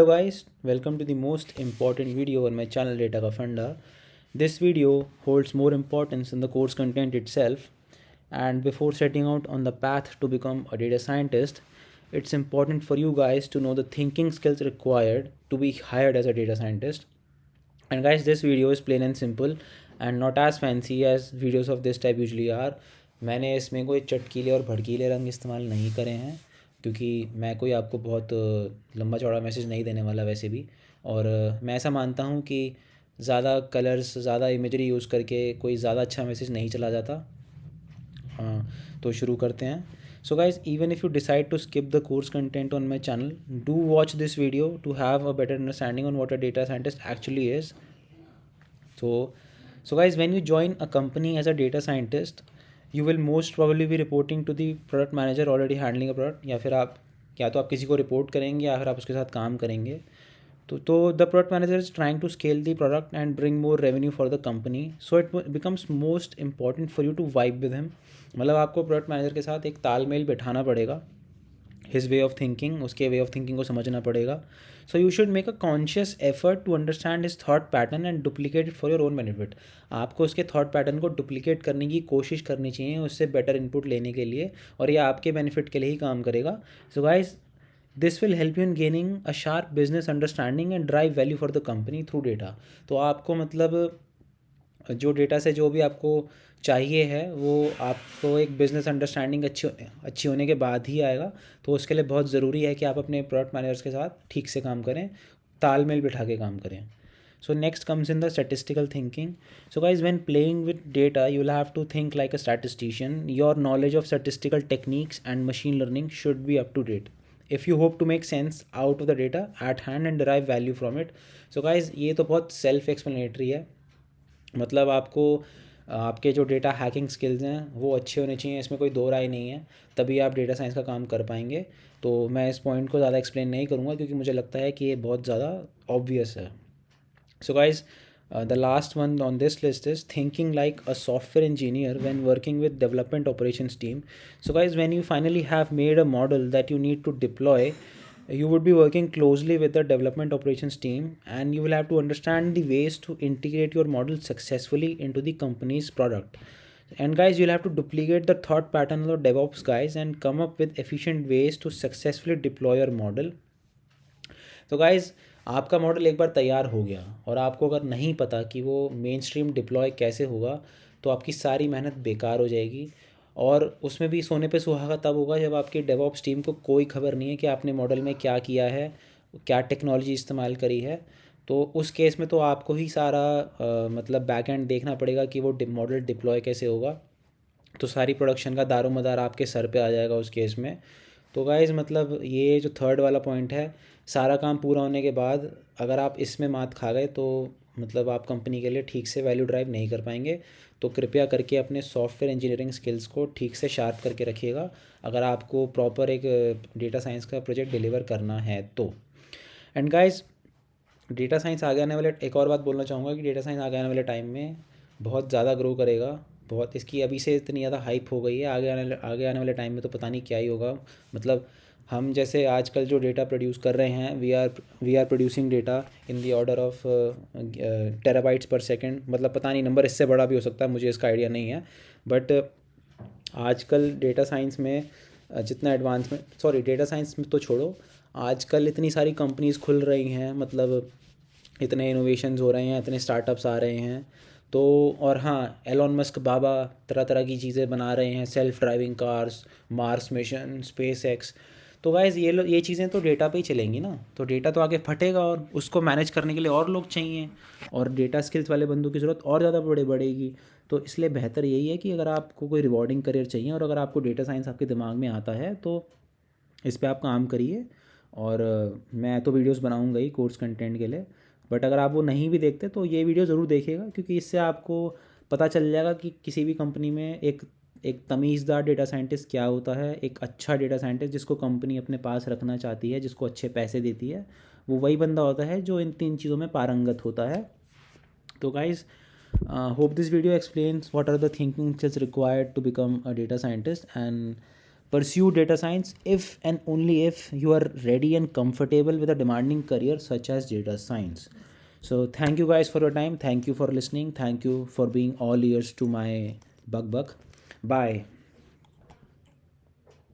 Hello guys, welcome to the most important video on my channel Data Ka Funda. This video holds more importance in the course content itself, and before setting out on the path to become a data scientist, it's important for you guys to know the thinking skills required to be hired as a data scientist. And guys, this video is plain and simple and not as fancy as videos of this type usually are. मैंने इसमें कोई चटकीले और भड़कीले रंग इस्तेमाल नहीं करे हैं, क्योंकि मैं कोई आपको बहुत लंबा चौड़ा मैसेज नहीं देने वाला वैसे भी। और मैं ऐसा मानता हूँ कि ज़्यादा कलर्स, ज़्यादा इमेजरी यूज़ करके कोई ज़्यादा अच्छा मैसेज नहीं चला जाता। तो शुरू करते हैं। So guys, even if you decide to skip the course content on my channel, do watch this video to have a better understanding on what a data scientist actually is. So, so guys, when you join a company as a data scientist, you will most probably be reporting to the product manager already handling a product, या तो आप किसी को report करेंगे या फिर आप उसके साथ काम करेंगे। तो the product manager is trying to scale the product and bring more revenue for the company, so it becomes most important for you to vibe with him. मतलब आपको प्रोडक्ट मैनेजर के साथ एक तालमेल बैठाना पड़ेगा, हिज वे ऑफ थिंकिंग, उसके way of thinking को समझना पड़ेगा। So you should make a conscious effort to understand his thought pattern and duplicate it for your own benefit. आपको उसके थॉट पैटर्न को डुप्लीकेट करने की कोशिश करनी चाहिए उससे बेटर इनपुट लेने के लिए, और ये आपके बेनिफिट के लिए ही काम करेगा। So guys, this will help you in gaining a sharp business understanding and drive value for the company through data. तो आपको मतलब जो डेटा से जो भी आपको चाहिए है वो आपको एक बिज़नेस अंडरस्टैंडिंग अच्छी होने के बाद ही आएगा। तो उसके लिए बहुत ज़रूरी है कि आप अपने प्रोडक्ट मैनेजर्स के साथ ठीक से काम करें, तालमेल बिठा के काम करें। So next comes in the statistical thinking. So guys, when playing with data, you will have to think like a statistician. Your knowledge of statistical techniques and machine learning should be up to date if you hope to make sense out of the data at hand and derive value from it. So guys, ये तो बहुत self explanatory है। मतलब आपको आपके जो data hacking skills हैं वो अच्छे होने चाहिए, इसमें कोई दो राय नहीं है, तभी आप डेटा साइंस का काम कर पाएंगे। तो मैं इस पॉइंट को ज़्यादा एक्सप्लेन नहीं करूँगा क्योंकि मुझे लगता है कि ये बहुत ज़्यादा ऑब्वियस है। So guys, the last one on this list is thinking like a software engineer when working with development operations team. So guys, when you finally have made a model that you need to deploy, you would be working closely with the development operations team, and you will have to understand the ways to integrate your model successfully into the company's product. And guys, you'll have to duplicate the thought pattern of the DevOps guys and come up with efficient ways to successfully deploy your model. तो guys, आपका model एक बार तैयार हो गया और आपको अगर नहीं पता कि वो मेन स्ट्रीम डिप्लॉय कैसे होगा, तो आपकी सारी मेहनत बेकार हो जाएगी। और उसमें भी सोने पे सुहागा तब होगा जब आपकी डेवऑप्स टीम को कोई खबर नहीं है कि आपने मॉडल में क्या किया है, क्या टेक्नोलॉजी इस्तेमाल करी है। तो उस केस में तो आपको ही सारा मतलब बैक एंड देखना पड़ेगा कि वो मॉडल डिप्लॉय कैसे होगा। तो सारी प्रोडक्शन का दारोमदार आपके सर पे आ जाएगा उस केस में। तो गाइज़, मतलब ये जो थर्ड वाला पॉइंट है, सारा काम पूरा होने के बाद अगर आप इसमें मात खा गए तो मतलब आप कंपनी के लिए ठीक से वैल्यू ड्राइव नहीं कर पाएंगे। तो कृपया करके अपने सॉफ्टवेयर इंजीनियरिंग स्किल्स को ठीक से शार्प करके रखिएगा अगर आपको प्रॉपर एक डेटा साइंस का प्रोजेक्ट डिलीवर करना है तो। एंड गाइज़, डेटा साइंस आगे आने वाले, एक और बात बोलना चाहूँगा कि डेटा साइंस आगे आने वाले टाइम में बहुत ज़्यादा ग्रो करेगा। बहुत इसकी अभी से इतनी ज़्यादा हाइप हो गई है, आगे आने वाले टाइम में तो पता नहीं क्या ही होगा। मतलब हम जैसे आजकल जो डेटा प्रोड्यूस कर रहे हैं, we are producing data in the order of terabytes per second. मतलब पता नहीं, नंबर इससे बड़ा भी हो सकता है, मुझे इसका आइडिया नहीं है। बट आजकल डेटा साइंस में जितना एडवांसमेंट, सॉरी डेटा साइंस में तो छोड़ो, आजकल इतनी सारी कंपनीज़ खुल रही हैं, मतलब इतने इनोवेशंस हो रहे हैं, इतने स्टार्टअप्स आ रहे हैं। तो और हाँ, एलॉन मस्क बाबा तरह तरह की चीज़ें बना रहे हैं, self driving cars, Mars mission, space x. तो गाइज़, ये चीज़ें तो डेटा पे ही चलेंगी ना, तो डेटा तो आगे फटेगा और उसको मैनेज करने के लिए और लोग चाहिए, और डेटा स्किल्स वाले बंदों की ज़रूरत और ज़्यादा बढ़ेगी। तो इसलिए बेहतर यही है कि अगर आपको कोई रिवॉर्डिंग करियर चाहिए और अगर आपको डेटा साइंस आपके दिमाग में आता है तो इस पे आप काम करिए। और मैं तो वीडियोस बनाऊंगा ही कोर्स कंटेंट के लिए, बट अगर आप वो नहीं भी देखते तो ये वीडियो ज़रूर देखिएगा, क्योंकि इससे आपको पता चल जाएगा कि किसी भी कंपनी में एक एक तमीज़दार डेटा साइंटिस्ट क्या होता है। एक अच्छा डेटा साइंटिस्ट जिसको कंपनी अपने पास रखना चाहती है, जिसको अच्छे पैसे देती है, वो वही बंदा होता है जो इन तीन चीज़ों में पारंगत होता है। तो guys, hope this video explains what are the thinking skills required to become a data scientist, and Pursue data science if and only if you are ready and comfortable with a demanding career such as data science. So thank you guys for your time. Thank you for listening. Thank you for being all ears to my bug. Bye.